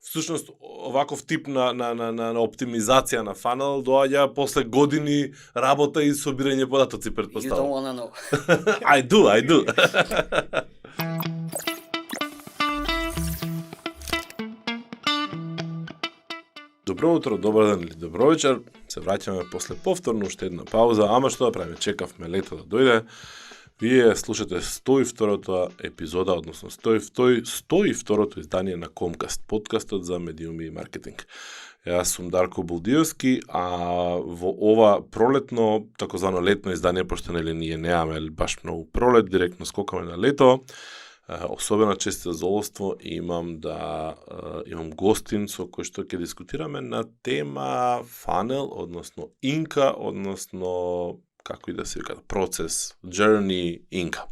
всушност оваков тип на оптимизација на фанел доаѓа после години работа и собирање податоци, You don't претпоставувам. wanna know. I do. Добро утро, добар ден или добро вечер. Се враќаме после повторно уште една пауза, ама што да правиме, чекавме лето да дојде. Вие слушате 102-та епизода, односно 102-то издание на Комкаст, подкастот за медиуми и маркетинг. Јас сум Дарко Булдиевски, а во ова пролетно, такозвано летно издание, пошто нели ние немаме баш многу пролет, директно скокаме на лето, особена чест и задоволство имам гостин со кој што ќе дискутираме на тема фанел, односно инка, односно како и да се вика, процес, journey, инка.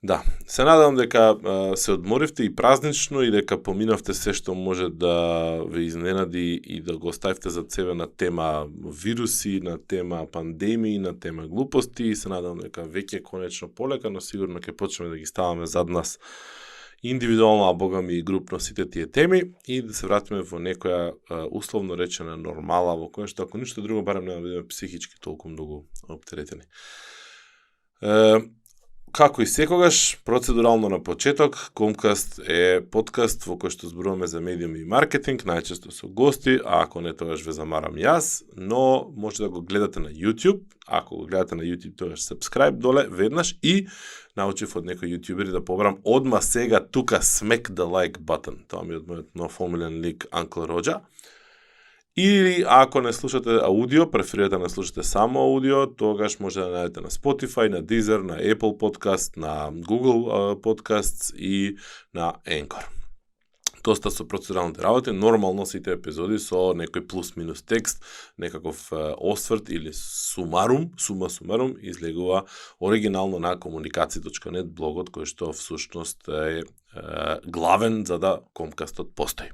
Да, се надам дека се одморивте и празнично и дека поминавте се што може да ве изненади и да го оставите за себе на тема вируси, на тема пандемии, на тема глупости и се надам дека веќе конечно полека, но сигурно ќе почнеме да ги ставаме зад нас индивидуално, а богами и групно сите тие теми и да се вратиме во некоја условно речена нормала во која што ако ништо друго барем нема да бидеме психички толку многу оптеретени. Како и секогаш, процедурално на почеток, Комкаст е подкаст во кој што зборуваме за медиуми и маркетинг, најчесто со гости, а ако не тогаш ве замарам јас, но може да го гледате на YouTube, ако го гледате на YouTube тогаш subscribe доле веднаш и научив од некој јутјубери да побарам одма сега тука smack the like button. Тоа ми е од мојот нов омилен лик Uncle Роджа. Или ако не слушате аудио, преферирате да не слушате само аудио, тогаш може да најдете на Spotify, на Deezer, на Apple Podcast, на Google Podcasts и на Anchor. Доста со процедуралните работи, нормално сите епизоди со некој плюс-минус текст, некаков осврт или сума сумарум, излегува оригинално на komunikaci.net блогот кој што всушност е главен за да Комкастот постои.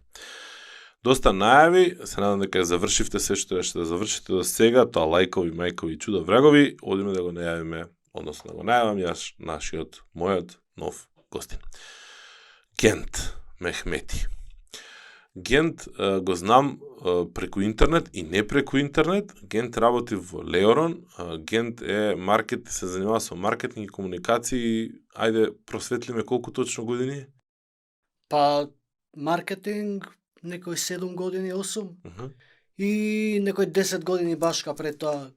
Доста најави, се надам дека завршивте се што ќе да завршите до сега, тоа лајкови, мајкови, чуда, врагови, одиме да го најавиме, односно да го најавам јас, мојот нов гостин. Гент Мехмети. Гент го знам преку интернет и не преку интернет. Гент работи во Леорон. Гент се занимава со маркетинг и комуникации. Ајде, просветлиме колку точно години? Па, маркетинг, некој 7 години, 8. И некој 10 години башка пред тоа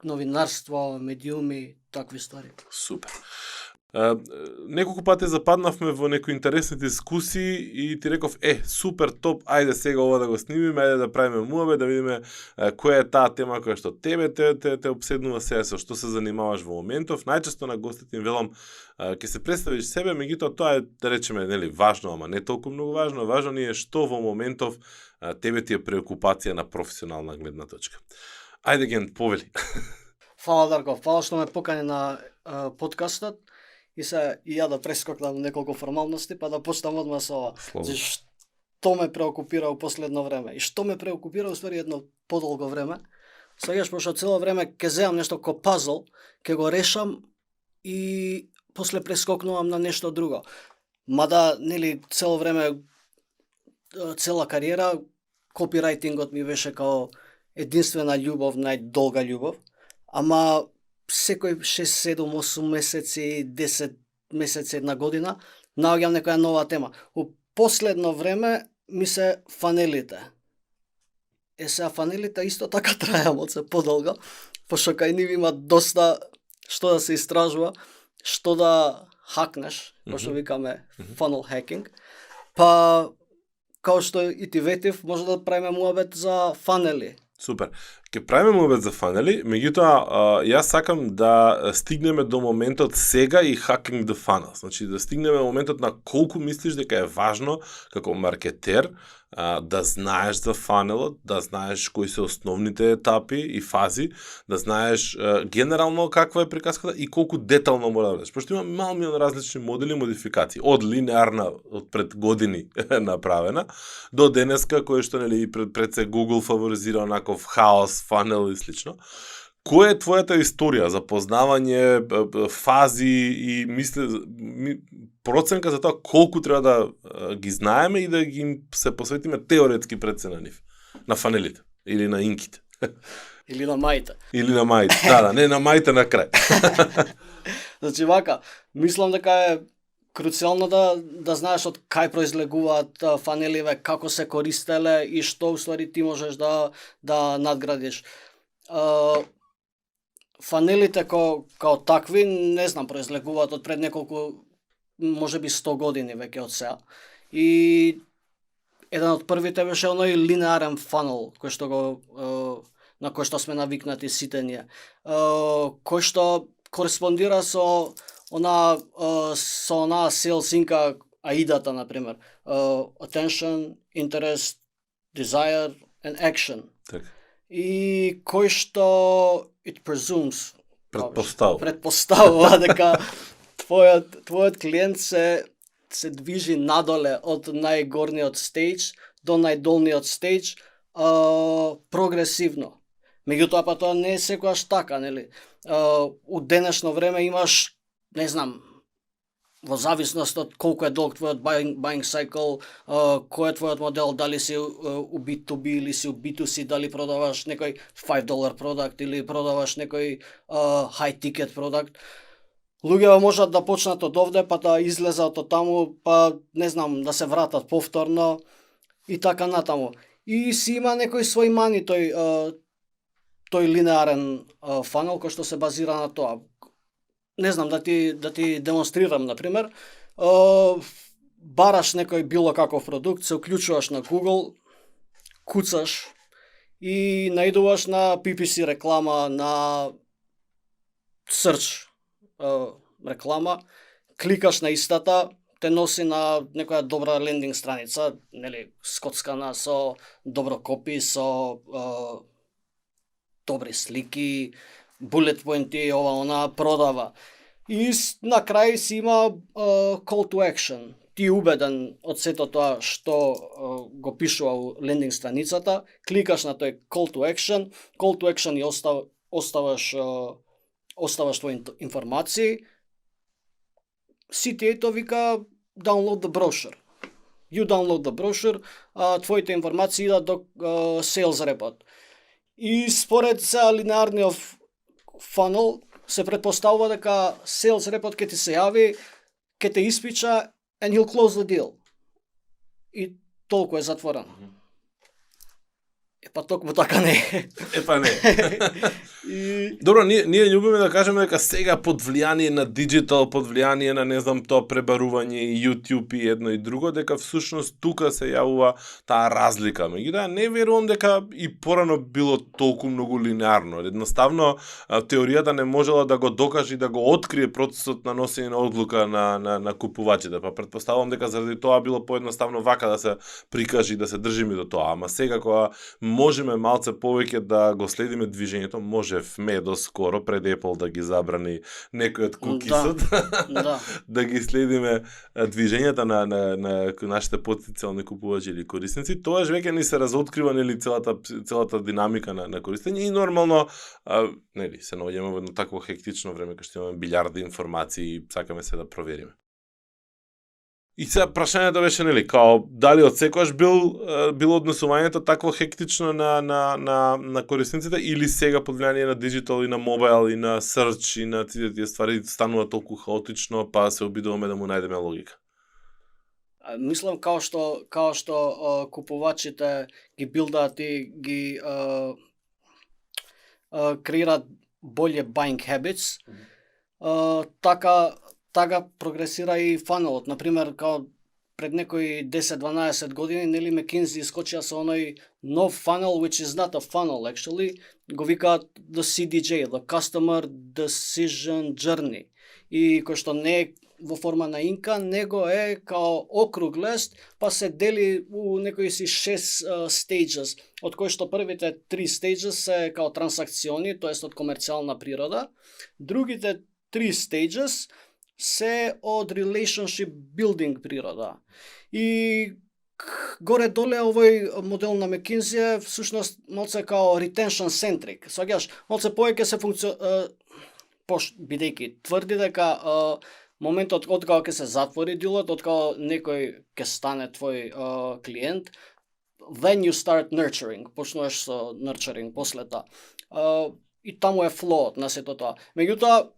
новинарство, медиуми, такви ствари. Супер. Неколку пати западнавме во некои интересни дискусии и ти реков, супер, топ, ајде сега ова да го снимиме, ајде да правиме муабе, да видиме која е таа тема која што тебе те обседнува сега, со што се занимаваш во моментов. Најчесто на гостите им велам, ќе се представиш себе, меѓутоа тоа е, да речеме, нели, важно, ама не толку многу важно. Важно ни е што во моментов тебе ти е преокупација на професионална гледна точка. Ајде, Гент, повели. Фала, Дарко, фала што ме покани на подкастот. И ја да прескокнам неколку формалности, па да почнам одма со ова. Што ме преокупира во последно време? И што ме преокупира, уствари, едно подолго време. Сегаш, пошто цело време ќе земам нешто ко пазл, ќе го решам и после прескокнувам на нешто друго. Мада, нели, цело време, цела кариера, копирајтингот ми беше као единствена љубов, најдолга љубов. Ама секој 6, 7, 8 месеци, 10 месеци, една година, наоѓам некоја нова тема. У последно време ми се фанелите. Сега фанелите исто така траја малце подолго, пошто кај нив има доста што да се истражува, што да хакнеш, пошто викаме funnel hacking. Па, као што и ти ветив, може да правиме муабет за фанели. Супер. Ке правиме муабет за фанели, меѓутоа јас сакам да стигнеме до моментот сега и hacking the funnel. Значи да стигнеме моментот на колку мислиш дека е важно како маркетер да знаеш за фанелот, да знаеш кои се основните етапи и фази, да знаеш генерално каква е приказката и колку детално мора да бидеш. Пошто има милион различни модели и модификации, од линеарна од пред години направена до денеска кој што нели пред се Google фаворизира онаков хаос, фанел и слично. која е твојата историја за познавање, фази и проценка за тоа колку треба да ги знаеме и да ги се посветиме теоретски пред се на нив, на фанелите или на инките. Или на мајта. Или на мајта, да, не на мајта на крај. Значи вака, мислам дека е круцијално да знаеш од кај произлегуваат фанеливе, како се користеле и што уствари ти можеш да надградиш. Фанелите као такви, не знам, произлегуваат од пред неколку, можеби 100 години веќе од сега. И еден од првите беше оној линеарен фанел кој што на кој што сме навикнати сите ние. Кој што кореспондира со она селсинка аидата, например. Attention, interest, desire and action. Так. И кој што it presumes предпоставува дека твојот клиент се движи надоле од најгорниот стејдж до најдолниот стејдж прогресивно. Меѓутоа па тоа не е секогаш така, нели? У денешно време имаш, не знам, во зависност од колку е долг твојот buying cycle, кој е твојот модел, дали си у B2B или си у B2C, дали продаваш некој $5 продукт или продаваш некој high ticket продукт. Луѓето можат да почнат од овде, па да излезат од таму, па не знам, да се вратат повторно и така натаму. И си има некој свој мани тој линеарен фанел кој што се базира на тоа. Не знам, да ти демонстрирам, например. Бараш некој било каков продукт, се уклучуваш на Google, куцаш и наидуваш на PPC реклама, на search реклама, кликаш на истата, те носи на некоја добра лендинг страница, нели, скоцкана со добро копи, со добри слики, bullet pointi, ова она продава. И на крај си има call to action. Ти убеден од сето тоа што го пишува у лендинг страницата, кликаш на тој call to action и оставаш твои информации. CTA вика download the brochure. You download the brochure, твоите информации идат до sales rep-от. И според се линеарниот фанел се предпоставува дека sales rep-от ќе ти се јави, ќе те испича and he'll close the deal. И толку е затворено. Епа токму така не е. Епа не. Добро, ние љубиме да кажеме дека сега под влијание на диджитал, под влијание на, не знам, тоа пребарување и YouTube и едно и друго, дека всушност тука се јавува таа разлика. Меѓутоа, не верувам дека и порано било толку многу линеарно. Едноставно, теоријата не можела да го докаже и да го открие процесот на носење на одлука на купувачите. Па предпоставувам дека заради тоа било поедноставно вака да се прикаже и да се држиме до тоа. Ама сега кога можеме малце повеќе да го следиме движењето, можевме доскоро пред Apple да ги забрани некој од кукисот, да ги следиме движењата на нашите потенцијални купувачи или корисници, тоаш веќе ни се разоткрива, нели, целата динамика на користење и нормално, нели, се наоѓаме во едно такво хектично време кога што имаме билјарди информации и сакаме се да провериме. И сега прашањето беше, нели, као дали од секогаш било однесувањето такво хектично на корисниците или сега под влијание на диджитал и на мобайл и на search и на тие ствари станува толку хаотично, па се обидуваме да му најдеме логика. Мислам као што купувачите ги билдаат и ги креираат болje buying habits, така прогресира и фанелот. Например, као пред некои 10-12 години, нели, McKinsey искочија со оној нов фанел, which is not a funnel, actually, го викаат the CDJ, the Customer Decision Journey. И кој што не е во форма на инка, него е као округ лист, па се дели у некои си 6 stages, од кои што првите 3 stages се као трансакциони, тоест од комерцијална природа, другите 3 stages се од relationship building природа. И горе доле овој модел на McKinsey е всушност малце као retention centric. Сваќаш, малце повеќе се бидејќи тврди дека моментот од кога ќе се затвори дилот, од кога некој ќе стане твој клиент, then you start nurturing, почнуваш со nurturing после тоа. И таму е флоот на сето тоа. Меѓутоа,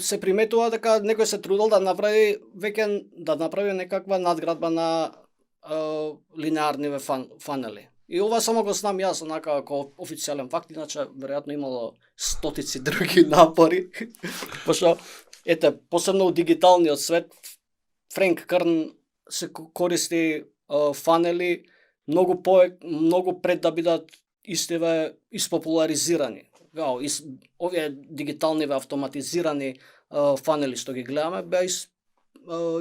се приметува дека некој се трудел да направи некаква надградба на линеарниве фанели. И ова само го знам јас, онака како официјален факт, иначе веројатно имало стотици други напори. Пошто посебно у дигиталниот свет, Френк Керн се користи фанели многу пред да бидат истиве испопуларизирани. Овие дигиталниве автоматизирани фанели што ги гледаме беа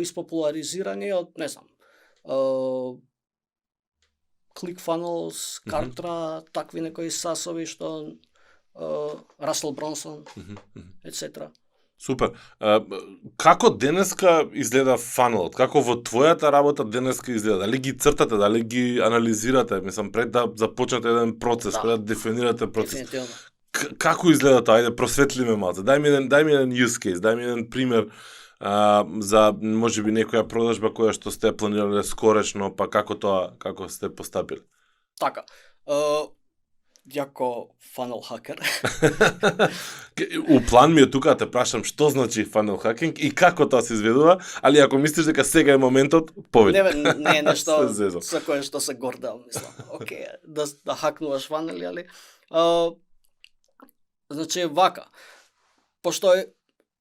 испопуларизирани од, не знам, ClickFunnels, Kartra, такви некои сасови што Расел Бронсон, etc. Супер. Како денеска изгледа фанелот? Како во твојата работа денеска изгледа? Дали ги цртате, дали ги анализирате, мислам, пред да започнете еден процес, пред да дефинирате процес? Како изгледа тоа? Ајде, просветли ме малце. Дај ми еден use case, дај ми еден пример за можеби некоја продажба која што сте планирале скорешно, па како сте постапиле? Така. Јако funnel hacker. У план ми е тука да те прашам што значи funnel hacking и како тоа се изведува, али ако мислиш дека сега е моментот, повеќе. Не е нешто со кое што се гордам, мислам. Океј, да хакнуваш фанели, али значи вака. Пошто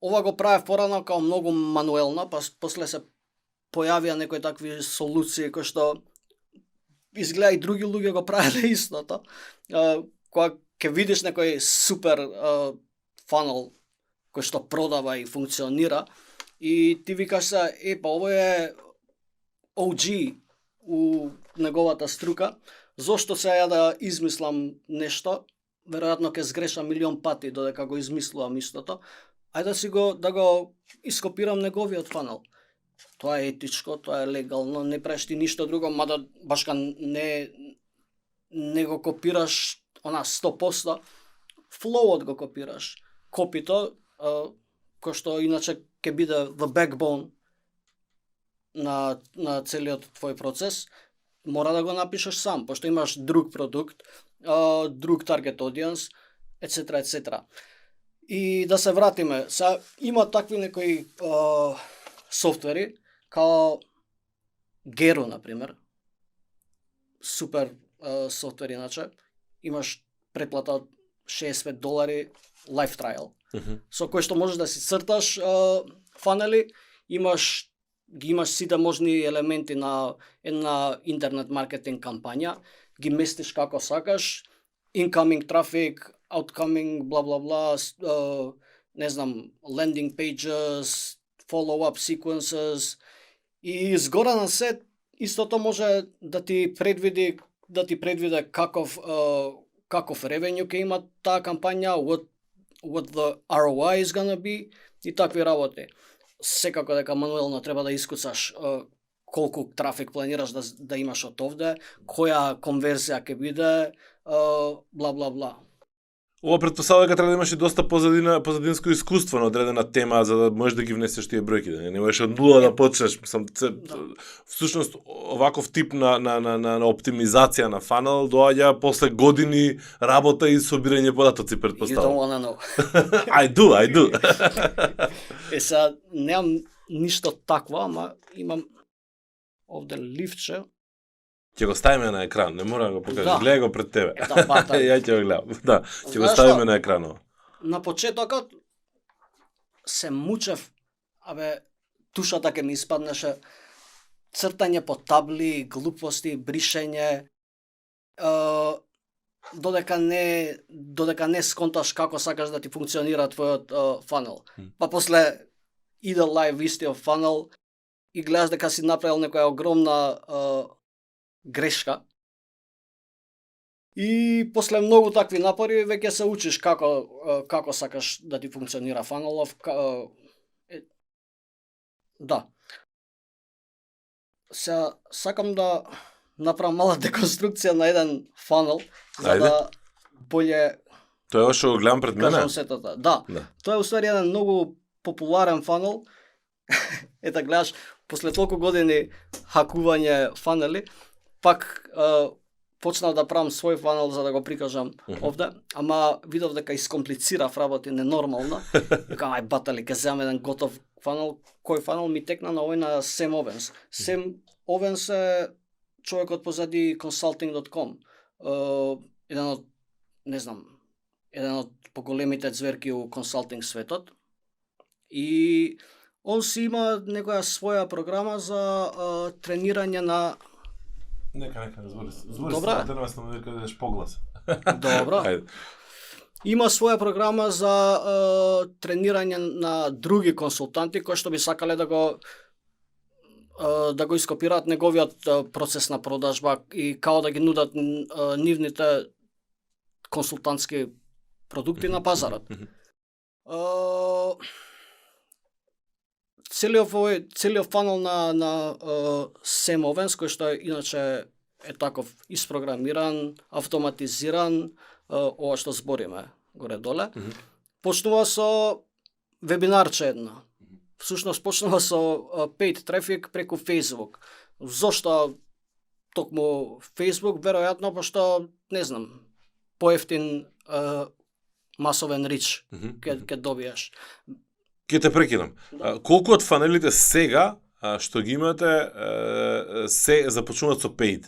ова го правев порано као многу мануелно, па после се појавија некои такви солуции кои што изгледа и други луѓе го правеле истото. Кога ќе видиш некој супер фанел кој што продава и функционира и ти викаш се, па ово е OG у неговата струка, зошто се ја да измислам нешто, веројатно ќе сгрешам милион пати додека го измислувам истото, ајде да го ископирам неговиот фанел. Тоа е етичко, тоа е легално, не правиш ти ништо друго, мада башка не го копираш 100%, флоуот го копираш. Копито, кој што иначе ќе биде the backbone на целиот твој процес, мора да го напишеш сам, пошто имаш друг продукт, друг target audience, etc. И да се вратиме, има такви некои софтвери, као Gero, например, супер софтвер иначе, имаш преплата од $65 life trial, со кој што можеш да си црташ фанели, имаш сите можни елементи на една интернет маркетинг кампања, ги местиш како сакаш, incoming traffic, outcoming, бла, не знам, landing pages, follow-up sequences, и згора на се, истото може да ти предвиди каков revenue ќе има таа кампања, what the ROI is gonna be, и такви работи. Секако дека мануелно треба да искуцаш колку трафик планираш да имаш од овде, која конверзија ќе биде, бла. Ова претпоставува дека треба да имаш и доста позадинско искуство на одредена тема за да можеш да ги внесеш тие бројки, не можеш од нула да почнеш. Всушност оваков тип на оптимизација на фанел доаѓа после години работа и собирање податоци, претпоставувам. You don't wanna know. I do. Сега немам ништо такво, ама имам овде ливче. Ќе го ставиме на екран, не мора да го покажеш, гледај го пред тебе. Да. Ја ќе го гледам. Да, ќе го ставиме на екранот. На почетокот се мучев, тушата ќе ми испаднеше, цртање по табли, глупости, бришење, додека не сконташ како сакаш да ти функционира твојот фанел. Па после иде лайв истиот фанел и гледаш дека си направил некоја огромна грешка. И после многу такви напори веќе се учиш како сакаш да ти функционира фанелов. Да. Сакам да направам мала деконструкција на еден фанел, за Ајде. да болje Тоа е ова што го гледам пред мене. кажам сетата. Да. Да. Тоа е уствари еден многу популарен фанел. Ета гледаш, после толку години хакување фанели, пак почнав да правам свој фанел за да го прикажам овде, ама видов дека искомплицирав работи ненормално. Викам, ај батали, ке земам еден готов фанел. Кој фанел ми текна на овој на Сем Овенс. Сем Овенс е човекот позади consulting.com. Еден од, не знам, еден од поголемите зверки у консалтинг светот. И он си има некоја своја програма за тренирање на... Нека, звори Добра. се, да сме дека дадеш поглас. Добро. Ајде. Има своја програма за тренирање на други консултанти кои што би сакале да го ископираат неговиот процес на продажба и као да ги нудат нивните консултантски продукти на пазарот. Целиот фанел на Сем Овенс, кој што иначе е таков испрограмиран, автоматизиран, ова што збориме горе-доле, почнува со вебинарче едно. Всушност почнува со paid traffic преку Facebook. Зошто токму Facebook? Веројатно пошто, не знам, поевтин масовен рич ќе добиеш. Ке те прекинам. Колку од фанелите сега што ги имате се започнуваат со paid?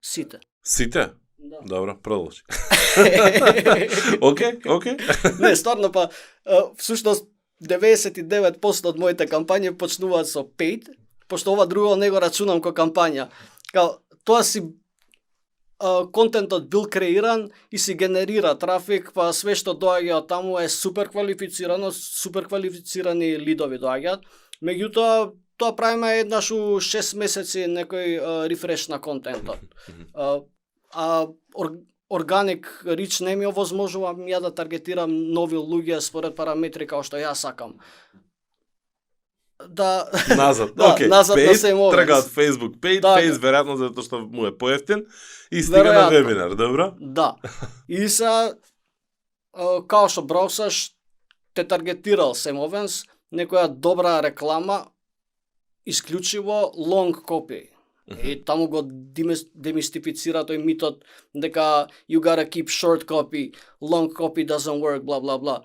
Сите. Сите? Да. Добро, продолжи. Океј. Не, стварно па, всушност 99% од моите кампањи почнуваат со paid, пошто ова друго не го рачунам ко кампања. Као, тоа си контентот бил креиран и си генерира трафик, па све што доаѓа од таму е супер квалифицирано, супер квалифицирани лидови доаѓаат. Меѓутоа, тоа правиме еднаш у 6 месеци некој рефреш на контентот. Органик рич не ми овозможува ја да таргетирам нови луѓе според параметри како што ја сакам. Да, назад. да, Океј. назад на Paid, Сем Овенс. трага од Facebook. Paid, Да, Face веројатно затоа што му е поевтин и стига на Веројатно. вебинар, добро? Да. И се као што браусаш те таргетирал Сем Овенс, некоја добра реклама, исклучиво long copy. И таму го демистифицира тој митот дека you gotta keep short copy, long copy doesn't work, бла бла бла.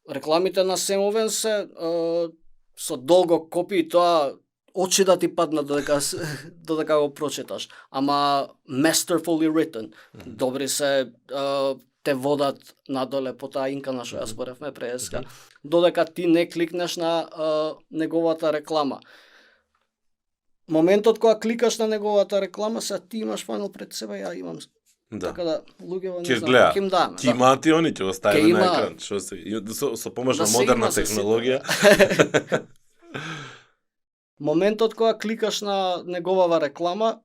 Рекламите на Сем Овенс се со долго копи, тоа очи да ти паднат додека го прочиташ. Ама masterfully written. Добри се, те водат надоле по таа инка на што ја зборевме преска. Додека ти не кликнеш на неговата реклама. Моментот кога кликаш на неговата реклама, се ти имаш фанел пред себе, ја имам. Да. Така да луѓето не Ќе знам, гледа. ќе им даме. Ќе имаат и они, ќе го ставиме Ќе на има. екран. Што се со помош на Да се модерна има се технологија. Моментот кога кликаш на неговава реклама,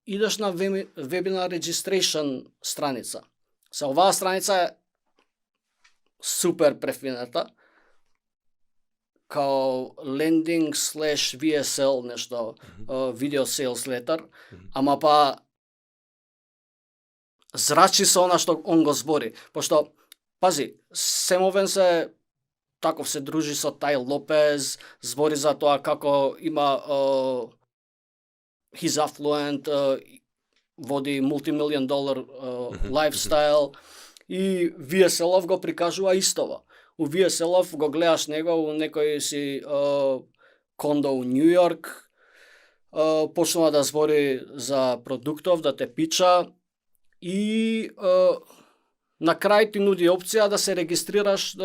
идеш на webinar registration страница. Се оваа страница е супер префината, као landing/VSL нешто, video sales letter, ама па зрачи со она што он го збори, пошто пази, Сем Овенс е таков, се дружи со Тај Лопез, збори за тоа како има he's affluent, води multi-million dollar lifestyle, и VSL-ов го прикажува истово. У VSL-ов го гледаш него у некој си кондо у Нью Йорк, почнува да збори за продуктов, да те пича и на крај ти нуди опција да се регистрираш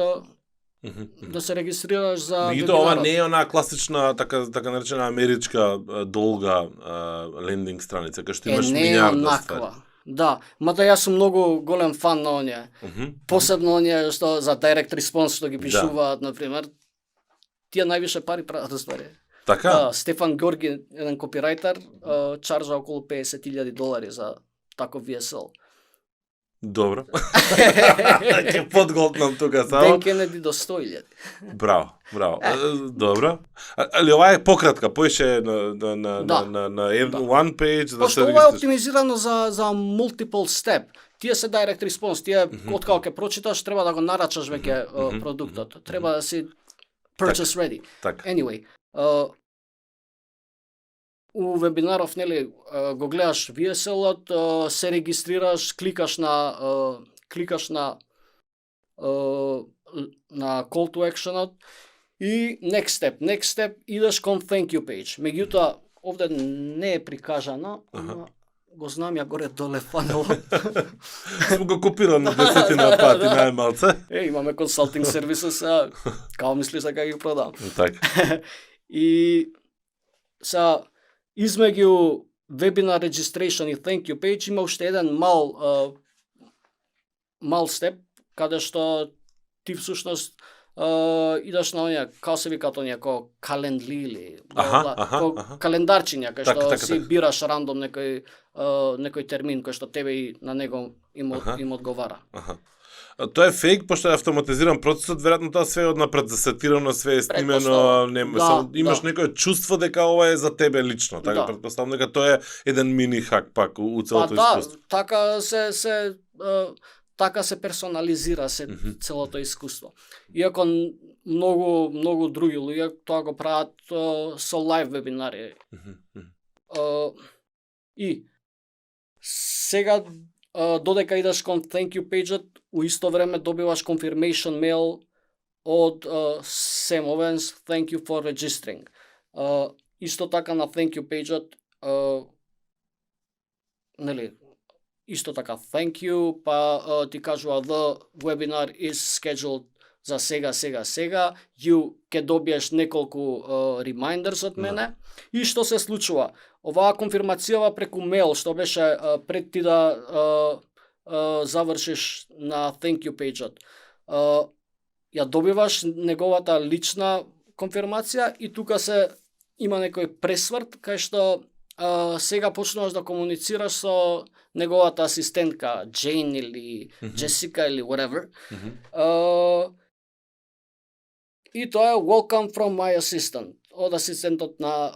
да се регистрираш за Меѓутоа ова не е онаа класична така наречена америчка долга лендинг страница кај што имаш милиарда ствари. Да, мада јас сум многу голем фан на оние. Посебно оние што за direct response што ги пишуваат, на пример. Тие највише пари прават ствари. Така? Стефан Горги, еден копирајтер, чаржа околу $50,000 за таков VSL. Добро. Ќе подголтнам тука само. Ден Кенеди до 100.000. Браво, браво. Добро. Али ова е пократка, поише на one page да Пошто се ова е оптимизирано за multiple step. Тие се direct response, тие откако ќе прочиташ треба да го нарачаш веќе продуктот. Треба да си purchase ready. Так. Anyway, у вебинаров, нели, го гледаш VSL-от, се регистрираш, кликаш на call to action-от и next step идеш кон thank you page. Меѓутоа, овде не е прикажано, ама го знам ја горе доле фанелот. Сум го копирал на 10 пати најмалце. Имаме consulting services, као мислиш дека ги продам. Така. И са измеѓу webinar registration и thank you page има уште еден мал степ каде што ти всушност идеш на оние, као се викаат оние, ко календли или календарчиња, кај што си бираш рандом некој термин кој што тебе и на него им одговара. Тоа е фейк, пошто е автоматизиран процесот, веројатно тоа све е однапред засетирано, све е снимено, имаш некое чувство дека ова е за тебе лично, така претпоставам дека тоа е еден мини хак пак у целото искуство. Така се персонализира целото искуство. Иако многу други луѓе тоа го прават со лайв вебинари. И сега додека идеш кон thank you page-от, у исто време добиваш confirmation mail од Sam Owens, thank you for registering. Исто така на thank you page-от, нели, исто така thank you, па ти кажува the webinar is scheduled за сега, ќе добиеш неколку reminders од мене. И што се случува? Оваа конфирмацијава преку мейл, што беше пред ти да завршиш на thank you page-от. Ја добиваш неговата лична конфирмација и тука има некој пресврт кај што сега почнуваш да комуницираш со неговата асистентка Джейн или Джесика или whatever. И тоа е welcome from my assistant, од асистентот на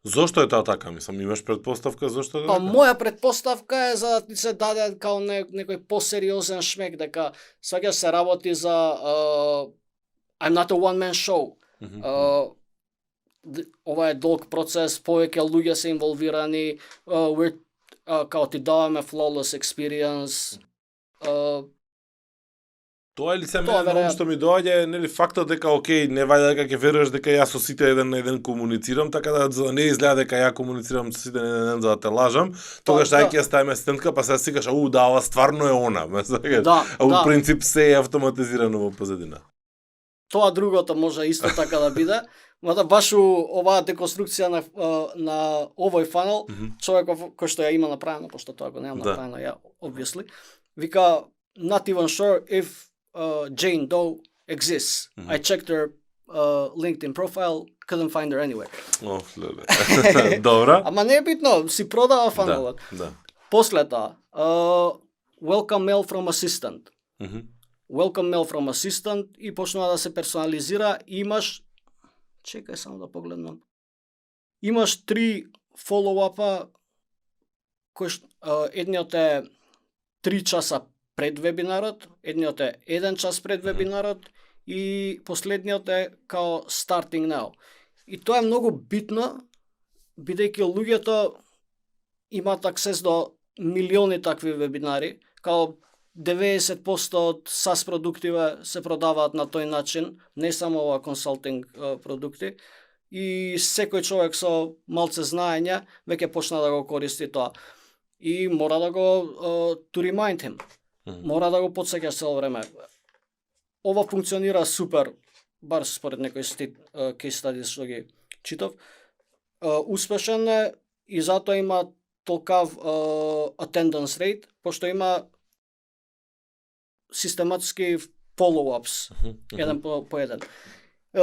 Зошто е тоа така? Мислам, имаш предпоставка зошто е така? Па моја предпоставка е за да ти се даде као некој посериозен шмек, дека сваќаш се работи за I'm not a one man show. Ова е долг процес, повеќе луѓе се инволвирани, као ти даваме flawless experience. Тоа е ли се мене што ми доаѓа, нели фактот дека окей, не вајде дека ќе веруваш дека јас со сите еден на еден комуницирам, така да за да не изгледа дека ја комуницирам со сите еден на еден за да те лажам, тогаш ајќи ја ставиме асистентка, па сега си кажеш, да, ова стварно е она. У принцип се е автоматизирано во позадина. Тоа другото може исто така да биде, мада баш оваа деконструкција на овој фанел, човеков кој што ја има направено, пошто тоа го немам направено ја, obviously, вика, not even sure if Jane Doe exists. I checked her LinkedIn profile, couldn't find her anywhere. Добра. Ама не е битно, си продава фанелот. После тоа, welcome mail from assistant. Welcome mail from assistant и почнува да се персонализира. Имаш, чекај само да погледнам. Имаш 3 follow-up-а, кој едниот е 3 часа пред вебинарот, едниот е 1 час пред вебинарот и последниот е као starting now. И тоа е многу битно, бидејќи луѓето имаат аксес до милиони такви вебинари, као 90% од SaaS продуктиве се продаваат на тој начин, не само ова консалтинг продукти, и секој човек со малце знаење веќе почна да го користи тоа. И мора да го to remind him. Мора да го потсеќаш цело време. Ова функционира супер, бар според некој case study што ги читав. Успешен е и затоа има толкав attendance rate, пошто има систематски follow-ups, еден по еден.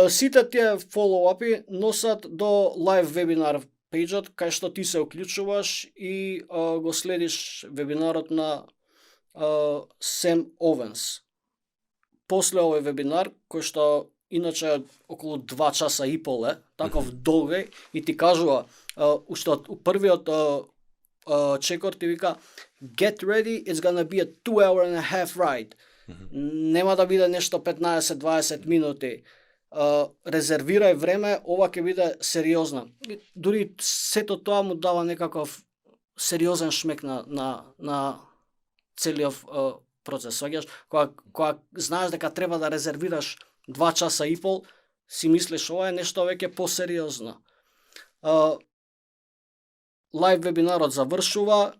Сите тие follow-upи носат до live webinar пејџот, кај што ти се уклучуваш и го следиш вебинарот на Сем Овенс. После овој вебинар, кој што иначе околу 2 часа и пол таков долг е, и ти кажува, уште од првиот чекор ти вика, get ready, it's gonna be a 2 hour and a half ride. Нема да биде нешто 15-20 минути. Резервирај време, ова ќе биде сериозно. Дури сето тоа му дава некаков сериозен шмек на целиот процес. Сваѓаш, кога знаеш дека треба да резервираш 2 часа и пол, си мислиш ова е нешто веќе посериозно. Лайв вебинарот завршува,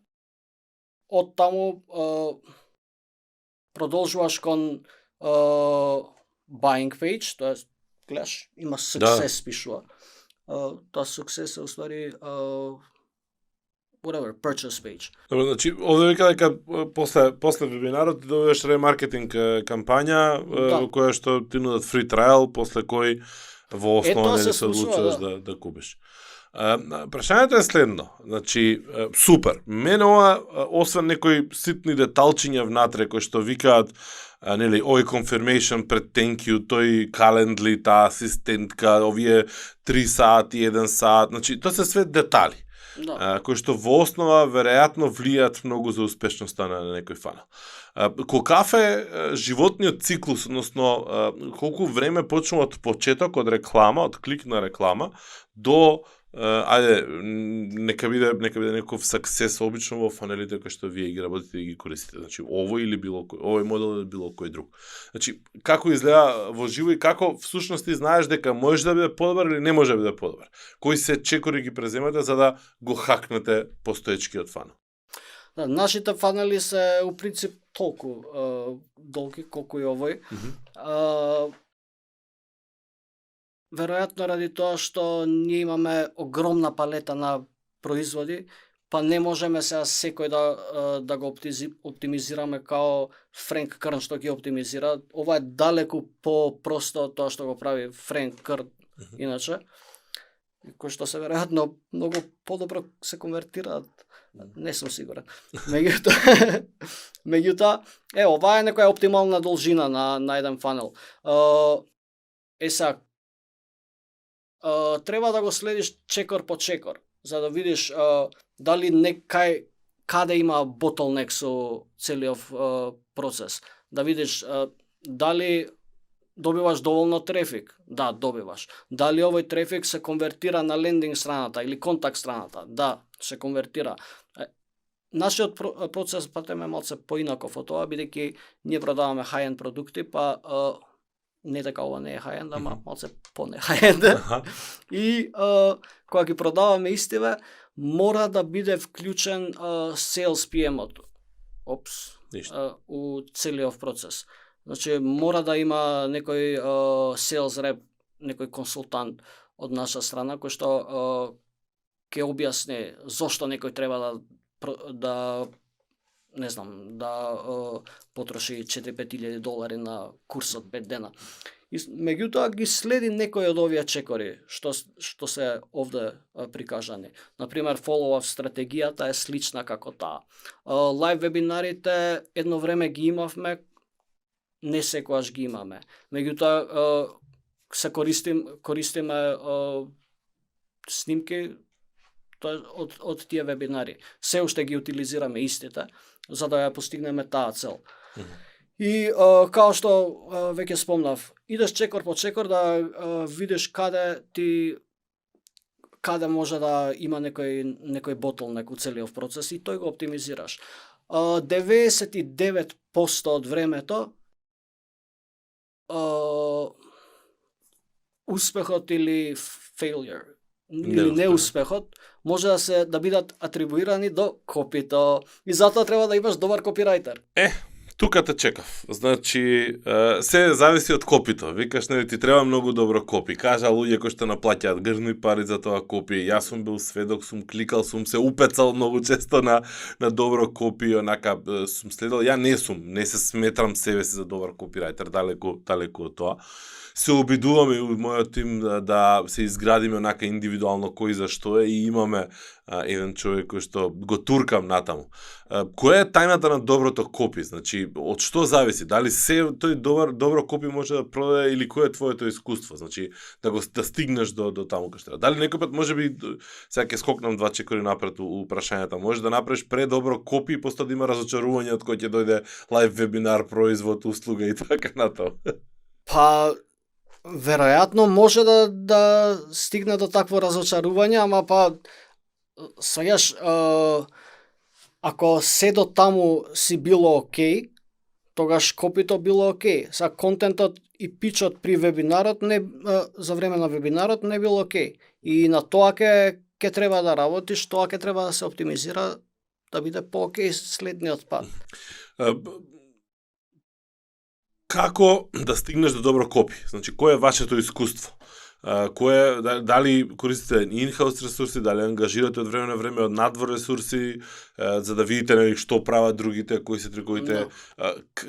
од таму продолжуваш кон buying page, тоа гледаш, има success пишува. Тоа success е уствари whatever, purchase page. Добро, значи, овде вика дека после вебинарот ти добиваш ремаркетинг кампања, која што ти нудат free trial, после кој во основа не се одлучуваш да купиш. Прашањето е следно, значи, супер, мене ова, освен некои ситни деталчиња внатре, кои што викаат, нели, овој confirmation пред thank you, тој Calendly, таа асистентка, овие 3 сати, 1 сат, значи, тоа се све детали. Кои што во основа веројатно влијаат многу за успешноста на некој фанал. Колкав е животниот циклус, односно колку време почнува од почеток, од реклама, од клик на реклама, до нека биде некој success обично во фанелите кои што вие ги работите и ги користите. Значи овој или овој модел или било кој друг. Значи како изгледа во живо и како всушност ти знаеш дека може да биде подобар или не може да биде подобар. Кои се чекори ги преземате за да го хакнете постоечкиот фанел? Да, нашите фанели се у принцип толку долги колку и овој. Веројатно ради тоа што ние имаме огромна палета на производи, па не можеме сега секој да го оптимизираме као Френк Крн што ги оптимизира. Ова е далеку по-просто од тоа што го прави Френк Крн иначе, кои што се веројатно многу подобро се конвертираат. Не сум сигурен. Меѓутоа, ова е некоја оптимална должина на еден фанел. Сега, треба да го следиш чекор по чекор, за да видиш дали каде има bottleneck со целиот процес. Да видиш дали добиваш доволно трафик. Да, добиваш. Дали овој трафик се конвертира на лендинг страната или контакт страната. Да, се конвертира. Нашиот процес е малце поинаков од тоа, бидејќи ние продаваме high-end продукти, па не дека ова не е high-end, ама малце по-не high-end. И кога ги продаваме истиве, мора да биде вклучен sales PM-от. У целиот процес. Значи, мора да има некој sales rep, некој консултант од наша страна, кој што ќе објасни зошто некој треба да не знам, да потроши 4-5 $5,000 на курс од 5 дена. И меѓутоа ги следи некои од овие чекори што се овде прикажани. Например, follow-up стратегијата е слична како таа. Лайв вебинарите едно време ги имавме, не секогаш ги имаме. Меѓутоа се користиме снимки од тие вебинари. Се уште ги утилизираме истите, за да ја постигнеме таа цел. И као што веќе спомнав, идеш чекор по чекор да видиш каде може да има некој bottleneck у целиот процес и тој го оптимизираш. 99% од времето успехот или failure или неуспехот може да бидат атрибуирани до копито и затоа треба да имаш добар копирајтер. Тука те чекав. Значи, се зависи од копито. Викаш, не ти треба многу добро копи. Кажа луѓе кои што наплаќаат грзни пари за тоа копи. Јас сум бил сведок, сум кликал, сум се упецал многу често на добро копи, онака сум следел. Ја не се сметрам себе си за добар копирајтер, далеку од тоа. се обидуваме у мојот тим да се изградиме онака индивидуално кој за што е и имаме еден човек кој што го туркам натаму. Која е тајната на доброто копи? Значи, од што зависи? Дали се тој добро копи може да продаде или кое е твоето искуство? Значи, да стигнеш до таму кај што. Дали некој пат можеби сега ќе скокнам 2 чекори напред у прашањата, може да направиш предобро копи и после да има разочарување од кој ќе дојде лајв вебинар, производ, услуга и така натаму. Па веројатно може да стигне до такво разочарување, ама па сваѓаш, ако се до таму си било окей, тогаш копито било окей. Са контентот и пичот при вебинарот за време на вебинарот не било окей. И на тоа ќе треба да работиш, тоа ќе треба да се оптимизира да биде по-окей следниот пат. Како да стигнеш до добро копи? Значи, кој е вашето искуство? Дали користите in-house ресурси, дали ангажирате од време на време од надвор ресурси, за да видите што прават другите, кои се триковите,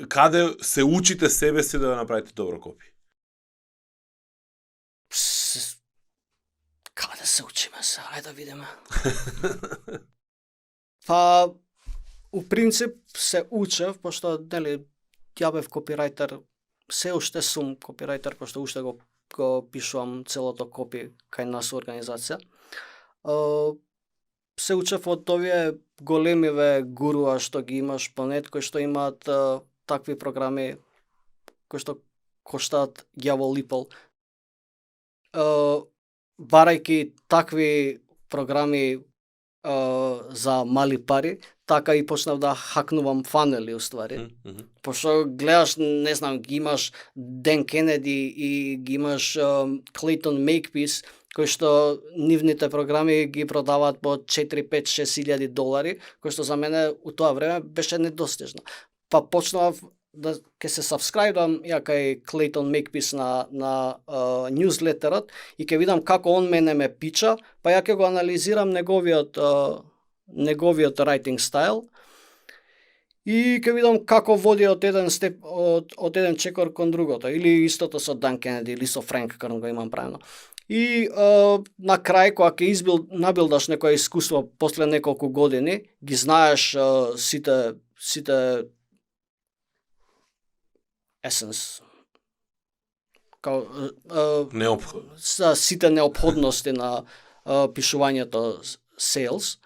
каде се учите себе си да направите добро копи? Каде се учиме се? Ајде да видиме. Па, у принцип се учев, пошто, нели, ја бев копирајтер, се уште сум копирајтер, пошто уште го пишувам целото копи кај нас организација. Се учев од овие големиве гуруа што ги имаш по нет, кои што имаат такви програми кои што коштаат ѓавол и пол. Барајки такви програми за мали пари, така и почнав да хакнувам фанели уствари. Пошто гледаш, не знам, ги имаш Ден Кенеди и ги имаш Клейтон Мейкпис, кои што нивните програми ги продаваат по 4, 5, 6 илјади долари, кои што за мене у тоа време беше недостижно. Па почнав да ќе се сабскрајбам ја кај Клейтон Мейкпис на ньюзлетерот и ќе видам како он мене ме пича, па ја ќе го анализирам неговиот writing style и ќе видам како води од еден степ од еден чекор кон другото, или истото со Дан Кенеди или со Френк Керн го имам правено. И на крај кога ќе набилдаш некое искуство после неколку години, ги знаеш сите essence, сите неопходности на пишувањето sales,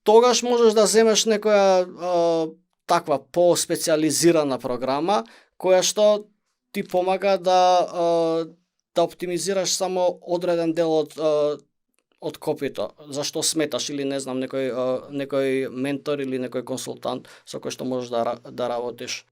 тогаш можеш да земеш некоја таква по-специализирана програма, која што ти помага да оптимизираш само одреден дел од копито, зашто сметаш или не знам некој ментор или некој консултант со кој што можеш да работиш.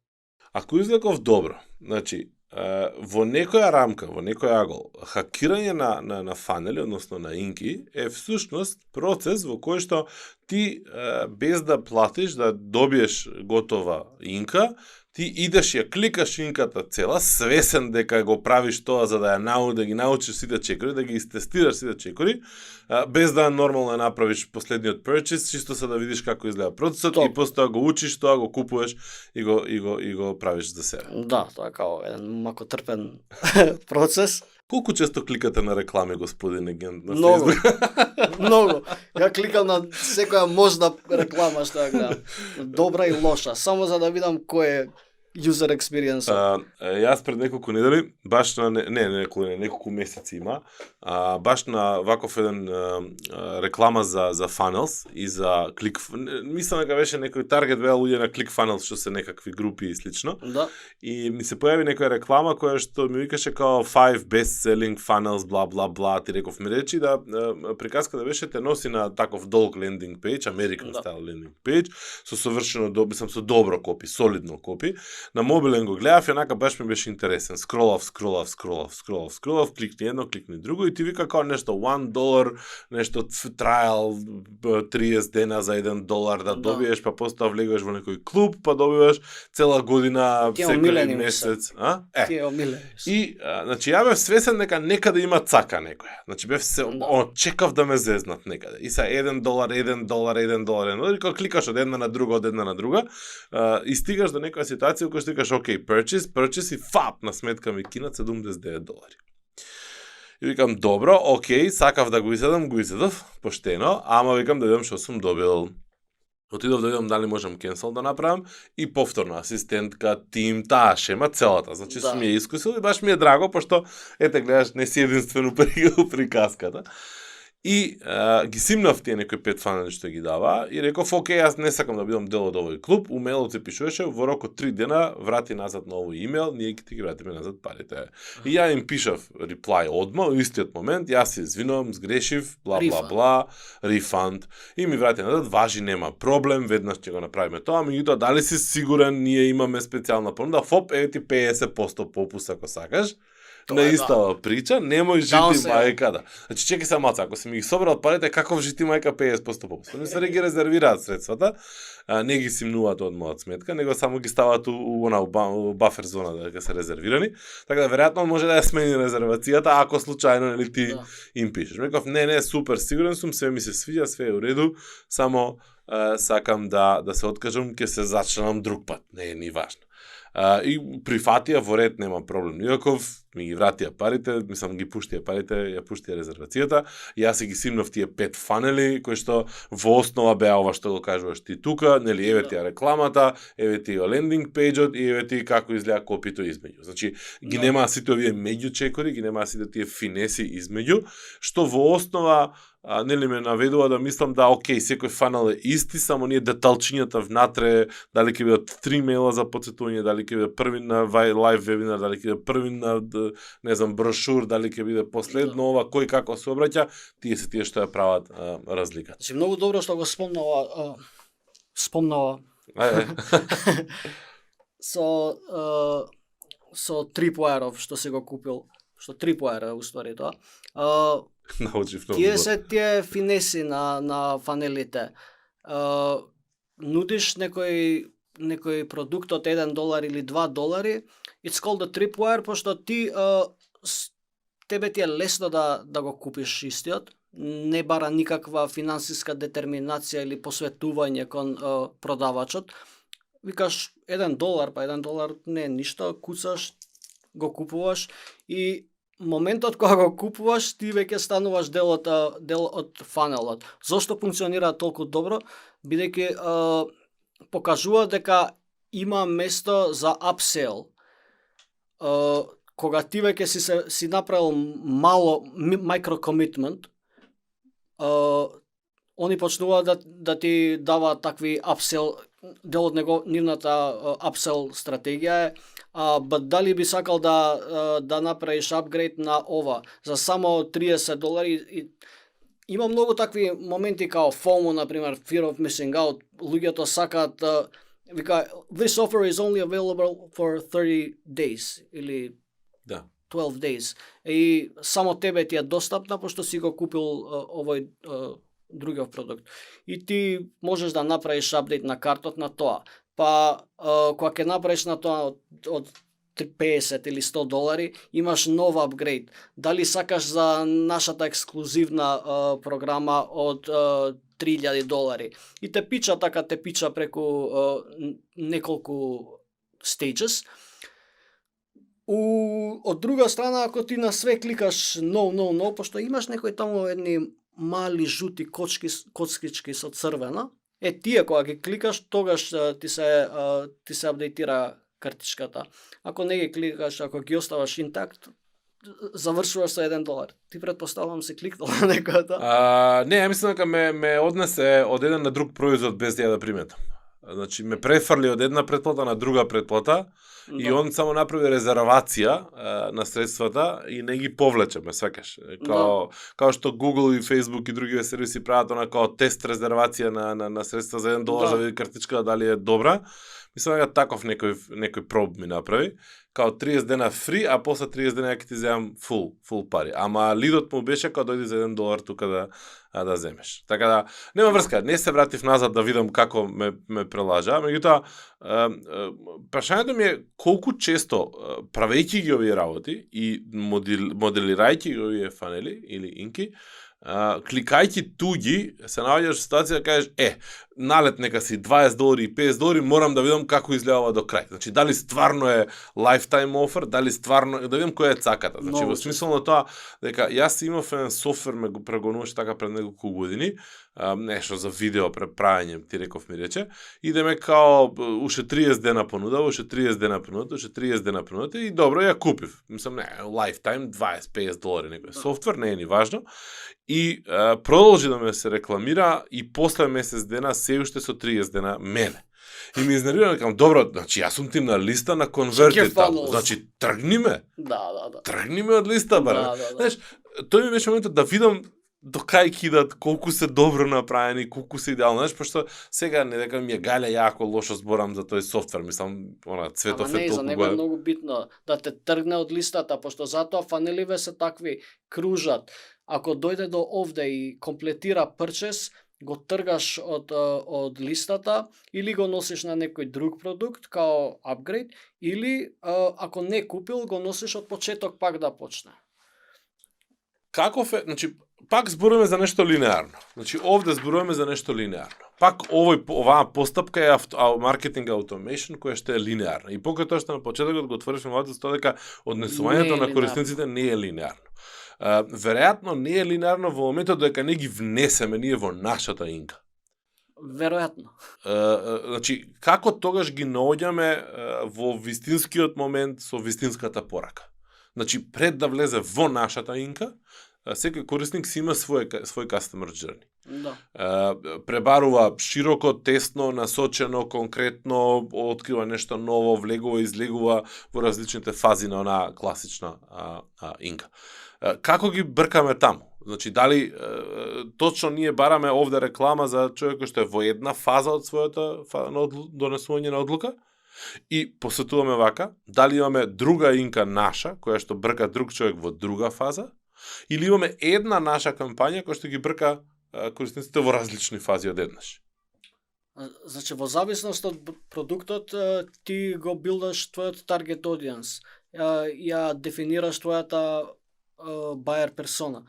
Ако излеков добро, значи, во некоја рамка, во некој агол, хакирање на фанели, односно на инки, е всушност процес во кој што ти, без да платиш, да добиеш готова инка, ти идеш ја кликаш инката цела, свесен дека го правиш тоа за да ги научиш сите чекори, да ги истестираш сите чекори, без да нормално направиш последниот purchase, чисто за да видиш како изгледа процесот и после тоа го учиш, тоа го купуваш и го правиш за себе. Да, тоа е као еден макотрпен процес. Колку често кликате на реклами, господин агент на Facebook? Facebook? Многу. Ја кликам на секоја можна реклама што ја гледам. Добра и лоша, само за да видам кој е user experience. Јас пред неколку недели, баш на неколку месеци има, баш на ваков еден реклама за funnels и за мислам дека беше некој таргет беа луѓе на ClickFunnels што се некакви групи и слично. Да. И ми се појави некоја реклама која што ми викаше као 5 best selling funnels бла бла бла, ти реков ми речи да приказка да беше те носи на таков долг лендинг пејдж, American style лендинг пејдж, со совршено со добро копи, солидно копи. На мобилен го гледав и онака баш ми беше интересен. Скролав, кликни едно, кликни друго и ти вика као нешто $1, нешто трајал 30 дена за $1 да добиеш, па после тоа влегуваш во некој клуб, па добиваш цела година, секој месец. Ти е омилен. И, значи, ја бев свесен дека некаде има цака некоја. Значи, бев чекав да ме зезнат некаде. И са $1, и кога кликаш од една на друга, и стигаш до некоја ситуација кој што викаш, окей, purchase и фап, на сметка ми кинат $79. И викам, добро, окей, сакав да го изедав, поштено, ама викам да видам што сум добил. Отидов да видам дали можам cancel да направам и повторно асистентка, тим, таа шема целата. Значи сум ја искусил и баш ми е драго, пошто ете гледаш не си единствено при приказката. И ги симнав тие некои 5 фанели што ги дава и реков, окей, јас не сакам да бидам дел од овој клуб, у мејлот се пишуваше во рок од 3 дена врати назад на овој имејл, ние ти ги вратиме назад парите. И ја им пишав реплај одма, во истиот момент, јас се извинувам, сгрешив, бла бла бла, рефанд, и ми врати назад, важи, нема проблем, веднаш ќе го направиме тоа, меѓутоа дали си сигурен, ние имаме специјална понуда, фоп, еве ти 50% попуст ако сакаш. На истава прича, немој жити мајка, да. Значи, чекай се малце, ако си ми ги собрал парите, каков жити мајка 50% попуст? Не се ги резервираат средствата, не ги симнуваат од мојот сметка, него само ги ставаат у бафер зона дека се резервирани. Така да веројатно може да ја смени резервацијата ако случајно нели ти им пишеш. Меков не, супер, сигурен сум, све ми се свиѓа, све е у реду, само сакам да се откажам, ќе се зачленам друг пат. Не е ни важно. И прифатија во ред, нема проблем никаков, ми ги вратија парите, мислам ги пуштија парите, ја пуштија резервацијата, и јас ги симнав тие 5 фанели кои што во основа беа ова што го кажуваш ти тука, нели еве ти рекламата, еве ти лендинг пејџот и еве ти како изгледа копито измеѓу. Значи ги нема сите овие меѓучекори, ги нема сите тие финеси измеѓу, што во основа нели ме наведува да мислам да окей, секој фанел е исти, само ние деталчињата внатре, дали ќе бидат 3 мејла за потсетување, дали ќе биде први на лайв вебинар, дали ќе биде први на не знам брошур, дали ќе биде последно ова, кој како се обраќа, тие се тие што ја прават разлика. Значи многу добро што го спомнала со Tripwireов што се го купил, што Tripwire уствари тоа. Научив многу. Тие се тие финеси на фанелите. Нудиш некој продукт од $1 или $2, it's called a Tripwire, пошто тебе ти е лесно да го купиш истиот, не бара никаква финансиска детерминација или посветување кон продавачот. Викаш $1, па $1 не е ништо, куцаш, го купуваш и моментот кога го купуваш, ти веќе стануваш дел од фанелот. Зошто функционира толку добро? Бидејќи покажува дека има место за upsell. Кога ти веќе си направил мало micro commitment, они почнуваат да ти даваат такви upsell, дел од нивната upsell стратегија е, дали би сакал да направиш апгрейд на ова за само $30. Има многу такви моменти као FOMO, например, Fear of Missing Out. Луѓето сакаат, вика, this offer is only available for 30 days или 12 days. И само тебе ти е достапна, пошто си го купил овој другиот продукт. И ти можеш да направиш апдейт на картот на тоа. Па, кога ќе направиш на тоа од $50 или $100, имаш нов апгрейд. Дали сакаш за нашата ексклузивна програма од $3000. И те пича преку неколку stages. Од друга страна, ако ти на све кликаш no, пошто имаш некои таму едни мали жути коцкички со црвено, тие кога ги кликаш, тогаш ти се апдейтира картичката. Ако не ги кликаш, ако ги оставаш интакт, завршуваш со $1. Ти претпоставувам се кликнал на некојата. Не, ја мислам дека ме однесе од еден на друг производ без да приметам. Значи ме префрли од една претплата на друга претплата и он само направи резервација на средствата и не ги повлече, ме свекаш. Као што Google и Facebook и други сервиси прават она као тест резервација на средства за $1 за да види картичката дали е добра. Мислам дека таков некој проб ми направи, као 30 дена фри, а после 30 дена ќе ти земам фул пари. Ама лидот му беше као дојди за $1 тука да земеш. Така да нема врска, не се вратив назад да видам како ме прелажа, меѓутоа прашањето ми е колку често правејќи ги овие работи и моделирајќи ги овие фанели или инки, кликајќи туѓи, се наоѓаш во ситуација да кажеш, налет нека си $20 и $50, морам да видам како изгледава до крај. Значи, дали стварно е lifetime offer, дали стварно, да видам која е цаката. Значи, во смисол на тоа, дека јас имав еден софтвер, ме го прегонуваше така пред неколку години, нешто за видео преправење, ти реков ми рече, идеме као, уште 30 дена понуда, уште 30 дена понуда, уште 30 дена понуда, и добро, ја купив. Мислам, не, lifetime, $20-50 некој софтвер, не е ни важно. И продолжи да ме се рекламира и после месец дена се уште со 30 дена мене. И ми изнервира, некам, добро, значи јас сум ти на листа на конвертит таму. Значи, тргни ме. Да. Тргни ме од листа, баре. Да. Знаеш, тој ми беше моментот да видам до кај кидат, колку се добро направени, колку се идеално, знаеш, пошто сега не дека ми е гаља јако лошо зборам за тој софтвер, мислам, цветов е толку за него е многу битно да те тргне од листата, пошто затоа фанеливе се такви, кружат. Ако дојде до овде и комплетира purchase, го тргаш од листата или го носиш на некој друг продукт као апгрейд, или ако не купил, го носиш од почеток пак да почне. Каков е, значи, пак зборуваме за нешто линеарно. Значи, овде зборуваме за нешто линеарно. Пак оваа постапка е маркетинг automation, која што е линеарна. И покрај тоа што на почетокот го отворивме мовата со тоа дека однесувањето на корисниците не е линеарно. Веројатно не е линеарно во моментот дека не ги внесеме ние во нашата инка. Веројатно. Значи, како тогаш ги наоѓаме во вистинскиот момент со вистинската порака? Значи, пред да влезе во нашата инка, секој корисник си има свој customer journey. Да. Пребарува широко, тесно, насочено, конкретно, открива нешто ново, влегува, излегува во различните фази на онаа класична инка. Како ги бркаме таму? Значи, дали точно ние бараме овде реклама за човекот што е во една фаза од својата донесување на одлука? И посетуваме вака, дали имаме друга инка наша, која што брка друг човек во друга фаза, или имаме една наша кампања која што ги брка корисниците во различни фази одеднаш? Значи, во зависност од продуктот, ти го билдаш твојот target audience, ја дефинираш твојата buyer persona.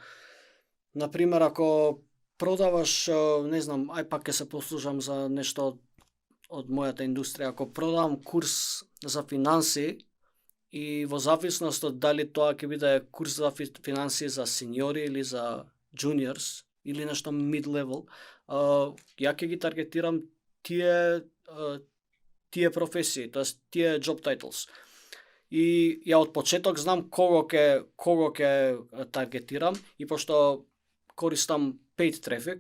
Например, ако продаваш, не знам, пак ќе се послужам за нешто од мојата индустрија, ако продавам курс за финанси и во зависност од дали тоа ќе биде курс за финанси за сеньори или за juniors или нешто mid-level, ја ќе ги таргетирам тие професии, тоест тие job titles. И ја од почеток знам кого ќе таргетирам, и пошто користам paid traffic,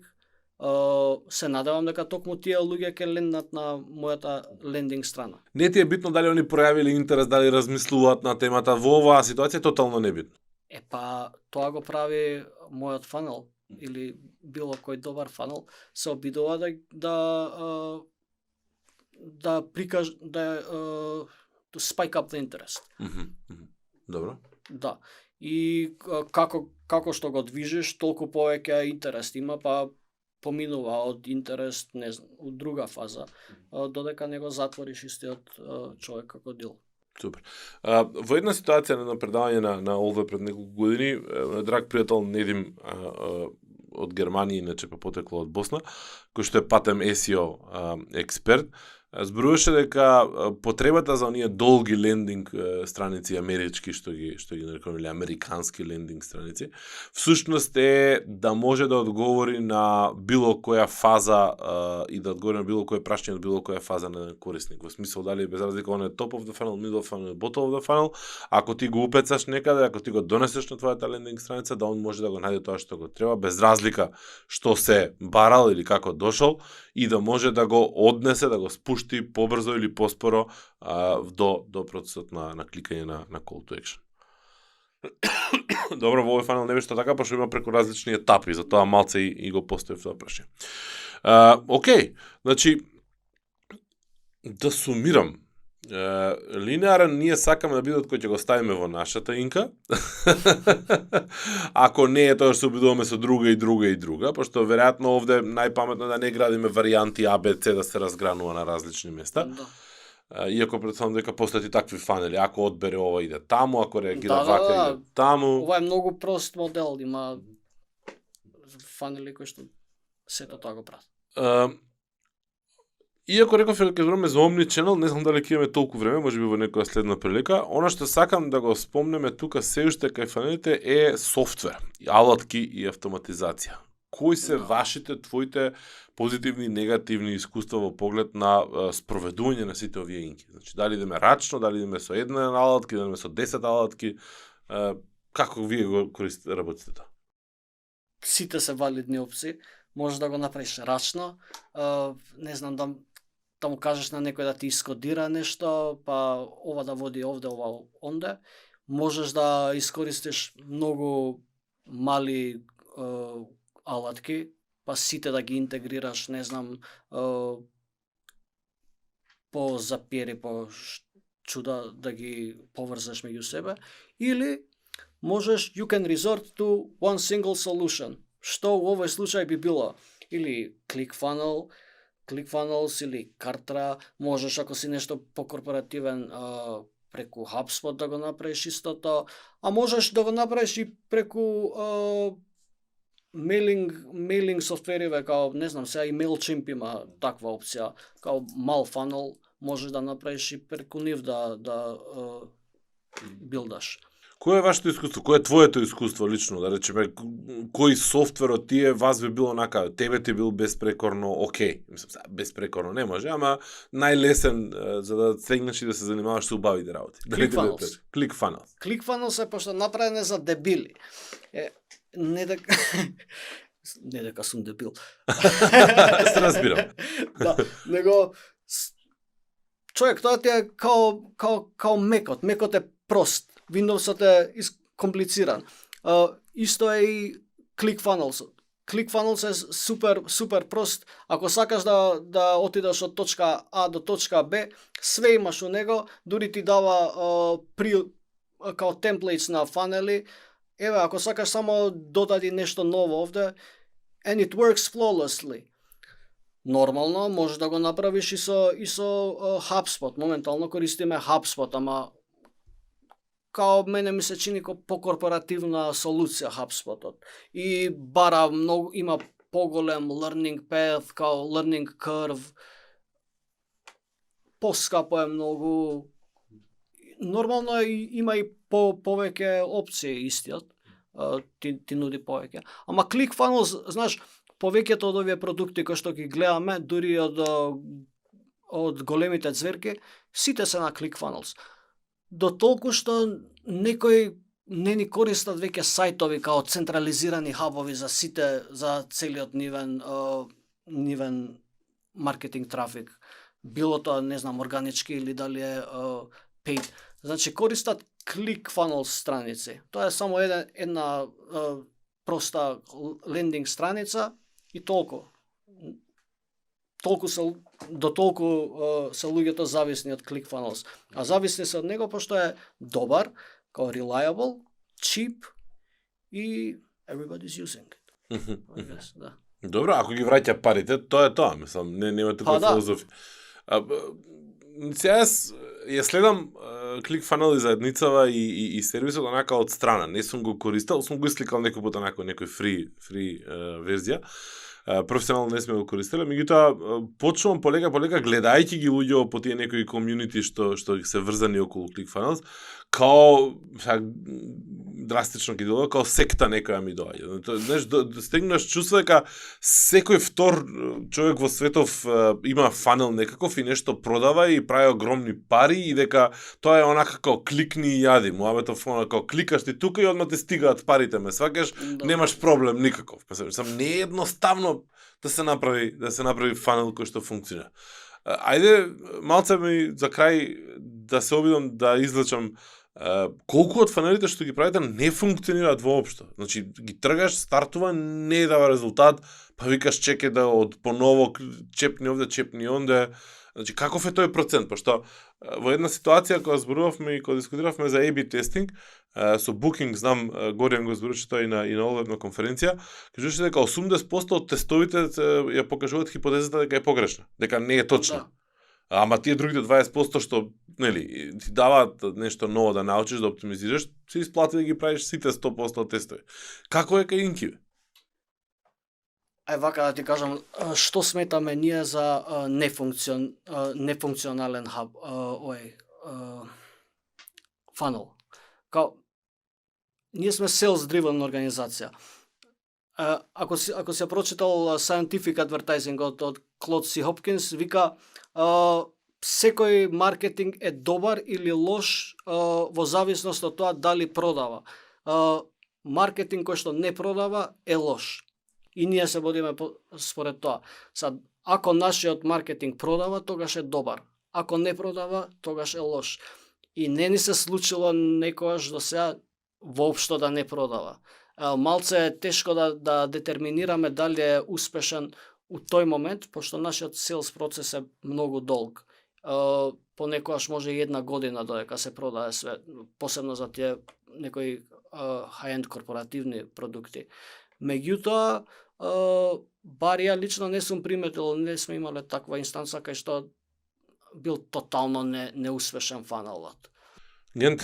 се надевам дека токму тие луѓе ќе ленднат на мојата лендинг страна. Не ти е битно дали они пројавиле интерес, дали размислуваат на темата, во оваа ситуација тотално не битно. Тоа го прави мојот фанел или било кој добар фанел, се обидува да прикаже to spike up the interest. Добро. Да. И како што го движиш, толку повеќе интерес има, па поминува од интерес, не знам, од друга фаза, додека не го затвориш истиот човек како дил. Супер. Во една ситуација на предавање на Олве пред неколку години, драг пријател Недим од Германија, иначе па потекло од Босна, кој што е патем SEO експерт, зборуваше дека потребата за оние долги лендинг страници амерички, што ги нарекуваме американски лендинг страници, всушност е да може да одговори на било која фаза и да одговори на било кое прашање од било која фаза на корисник. Во смисол дали без разлика он е top of the funnel, middle of the funnel, bottom of the funnel, ако ти го упецаш некаде, ако ти го донесеш на твојата лендинг страница, да он може да го најде тоа што го треба без разлика што се барал или како дошол, и да може да го однесе, да го спушти побрзо или поспоро до процесот на кликање на call to action. Добро, во овој фанел не беше така, пошто има преку различни етапи, затоа малце и го поставив тоа прашање. Океј, значи, да сумирам, линеарен ние сакаме да бидат кој ќе го ставиме во нашата инка. Ако не е тоа што се обидуваме со друга и друга, пошто веројатно овде најпаметно да не градиме варијанти ABC да се разгранува на различни места. Да. Иако претпоставам дека постојат и такви фанели, ако одбере ова иде таму, ако реагира вака иде таму. Ова е многу прост модел, има фанели кои што сето тоа го прават. Иако реков дека ќе зборуваме за Omnichannel, не знам дали ќе имаме толку време, можеби во некоја следна прилика. Она што сакам да го спомнеме тука се уште кај фанелите е софтвер, алатки и автоматизација. Кои се вашите, твоите позитивни и негативни искуства во поглед на спроведување на сите овие инки? Значи, дали идеме рачно, дали идеме со една алатки, дали идеме со 10 алатки, како вие го користите, работите тоа? Сите се валидни опции. Можеш да го направиш рачно, не знам, да му кажеш на некој да ти искодира нешто, па ова да води овде, ова онде. Можеш да искористиш многу мали алатки, па сите да ги интегрираш, не знам, по запиери, по чуда да ги поврзаш меѓу себе, или можеш, you can resort to one single solution, што у овој случај би било или ClickFunnels или Kartra, можеш ако си нешто покорпоративен преку HubSpot да го направиш истото, а можеш да го направиш и преку мейлинг софтвериве, као, не знам, сега и MailChimp има таква опција, као Malfunnel, можеш да направиш и преку нив да билдаш. Кој е вашето искуство? Кој е твоето искуство лично? Да речеме, кој софтвер од тие вас би било онака, тебе ти бил безпрекорно окей? Мислам, безпрекорно не може, ама најлесен за да стегнеш и да се занимаваш со убавите работи. ClickFunnels. ClickFunnels. ClickFunnels е пошто направене за дебили. Не дека сум дебил. Се разбирам. Да, него човек, тоа ти е као мекот. Мекот е прост. Windowsот е комплициран. Исто е и ClickFunnels. ClickFunnels е супер прост. Ако сакаш да отидеш од точка А до точка Б, све имаш у него, дури ти дава као темплейтс на фанели. Еве, ако сакаш само додади нешто ново овде, and it works flawlessly. Нормално, можеш да го направиш и со HubSpot. Моментално користиме HubSpot, ама као мене ми се чини како покорпоративна солуција HubSpotот. И бара многу, има поголем learning path, као learning curve. Поскапо е многу. Нормално е, има и повеќе опции истиот. Ти нуди повеќе. Ама ClickFunnels, знаеш, повеќето од овие продукти кои што ги гледаме, дури од големите цверки, сите се на ClickFunnels. До толку што некои не ни користат веќе сајтови као централизирани хабови за сите, за целиот нивен маркетинг трафик. Било тоа, не знам, органички или дали е paid. Значи, користат ClickFunnels страници. Тоа е само една проста лендинг страница и толку. До толку се луѓето зависни од ClickFunnels. А зависни се од него пошто е добар, као reliable, cheap и everybody's using it. Yes, да. Добро, ако ги враќа парите, тоа е тоа, мислам, нема тука филозофија. Јас ја следам ClickFunnels заедницава и сервисот онака од страна. Не сум го користел, сум гоисликал некој пат онака некој фри верзија. Професионално не сме го користеле, меѓутоа почнувам полека гледајќи ги луѓе по тие некои комјунити што се врзани околу ClickFunnels, као драстично ги делува, као секта некоја ми доаѓа. Знаеш, стегнаш чувство дека секој втор човек во светов има фанел некаков и нешто продава и прави огромни пари и дека тоа е онака као кликни и јади, муабетов као кликаш ти тука и одма те стигаат парите, ме сваќаш, немаш проблем никаков. Сам не е едноставно да се направи фанел кој што функционира. Ајде малце ми за крај да се обидам да извлечам колку од фанелите што ги правите не функционираат воопшто. Значи ги тргаш, стартува, не дава резултат, па викаш чекај да од поново чепни овде, чепни онде. Значи каков е тој процент? Пошто во една ситуација кога зборувавме и кога дискутиравме за A/B тестинг, со Booking, знам, Горијан го зборуваше тоа и на одредна конференција, кажуваше дека 80% од тестовите ја покажуваат хипотезата дека е погрешна, дека не е точна. Да. Ама тие другите 20% што, нели, ти даваат нешто ново да научиш, да оптимизираш, се исплати да ги правиш сите 100% тестови. Како е кај инки? вака да ти кажам, што сметаме ние за нефункционален хаб, фанел. Као, ние сме sales driven организација. Ако си прочитал Scientific Advertising од Клод Си Хопкинс, вика секој маркетинг е добар или лош во зависност од тоа дали продава. Маркетинг кој што не продава е лош. И ние се водиме според тоа. Сад, ако нашиот маркетинг продава, тогаш е добар. Ако не продава, тогаш е лош. И не ни се случило некогаш до сега воопшто да не продава. Малце е тешко да детерминираме дали е успешен у тој момент, пошто нашиот селс процес е многу долг. Понекогаш може и 1 година додека се продае све, посебно за тие некои high-end корпоративни продукти. Меѓутоа, бар ја лично не сум приметил, не сме имале таква инстанца кај што бил тотално неуспешен фаналот. Гент,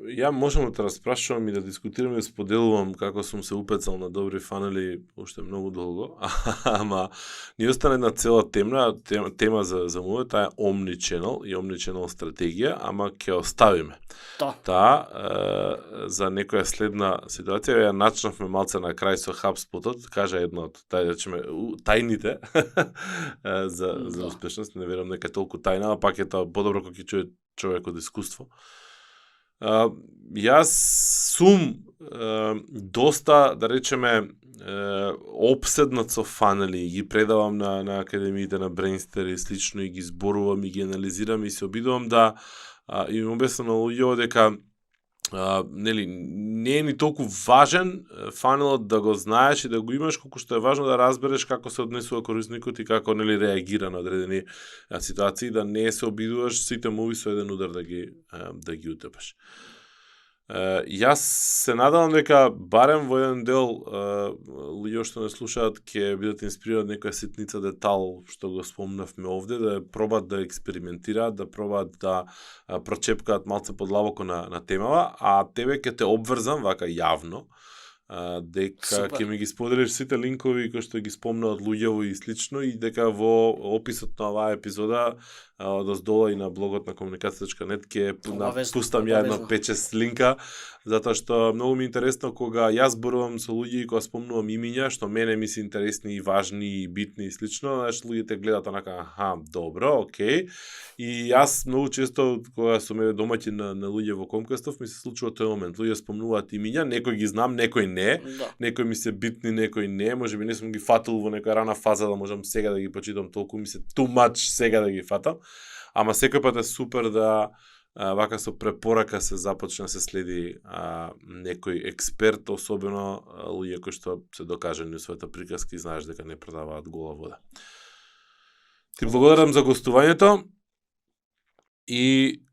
ја можам да те распрашувам и да дискутирам и споделувам како сум се упецал на добри фанели уште многу долго, ама ни остана една цела тема за мојот, таа е Omnichannel и Omnichannel стратегија, ама ќе оставиме. Таа за некоја следна ситуација ја начнавме малце на крај со HubSpot-от, кажа едно од тајните за успешност, не верувам дека е толку тајна, а пак е тоа подобро кога ќе чуе човек од искуство. Јас сум доста, да речеме, обседнат со фанели, ги предавам на академиите на Brainster и слично и ги зборувам и ги анализирам и се обидувам да им обяснам на луѓето дека нели не е ни толку важен фанелот да го знаеш и да го имаш, колку што е важно да разбереш како се однесува корисникот и како нели реагира на одредени ситуации, да не се обидуваш сите мови со еден удар да ги утепаш. Јас се надевам дека барем во еден дел луѓе што не слушаат ќе бидат инспирирани од некоја ситница детал што го спомнавме овде, да пробат да експериментираат, да пробат да прочепкаат малце подлабоко на темава, а тебе ќе те обврзам вака јавно дека ќе ми ги споделиш сите линкови кои што ги спомнаат луѓево и слично и дека во описот на оваа епизода доздола и на блогот на komunikacija.net ќе пустам ја една 5-6 линка, затоа што многу ми е интересно кога јас зборувам со луѓе и кога спомнувам имиња, што мене ми се интересни и важни и битни и слично, значи луѓето гледаат онака, добро, окей. И јас многу често кога сум домаќин на луѓе во Комкастов, ми се случува тој момент. Луѓе спомнуваат имиња, некој ги знам, некој не, некој ми се битни, некој не, можеби не сум ги фатил во некоја рана фаза да можам сега да ги почитам толку, ми се too much сега да ги фатам. Ама секој пат е супер да вака со препорака се започне се следи некој експерт, особено луѓе кои што се докажани у својата приказка и знаеш дека не продаваат гола вода. Ти благодарам за гостувањето и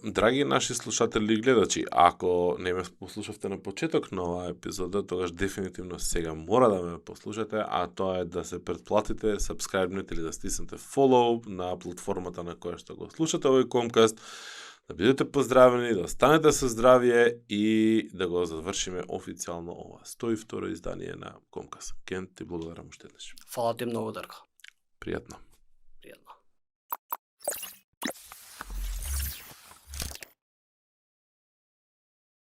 драги наши слушатели и гледачи, ако не ме послушавте на почеток на оваа епизода, тогаш дефинитивно сега мора да ме послушате, а тоа е да се претплатите, сабскрајбнете или да стиснете follow на платформата на која што го слушате овој Комкаст, да бидете поздравени, да останете со здравје и да го завршиме официјално ова 102 издание на Комкаст. Кент, ти благодарам уште еднаш. Фала ти многу, Дарко. Пријатно.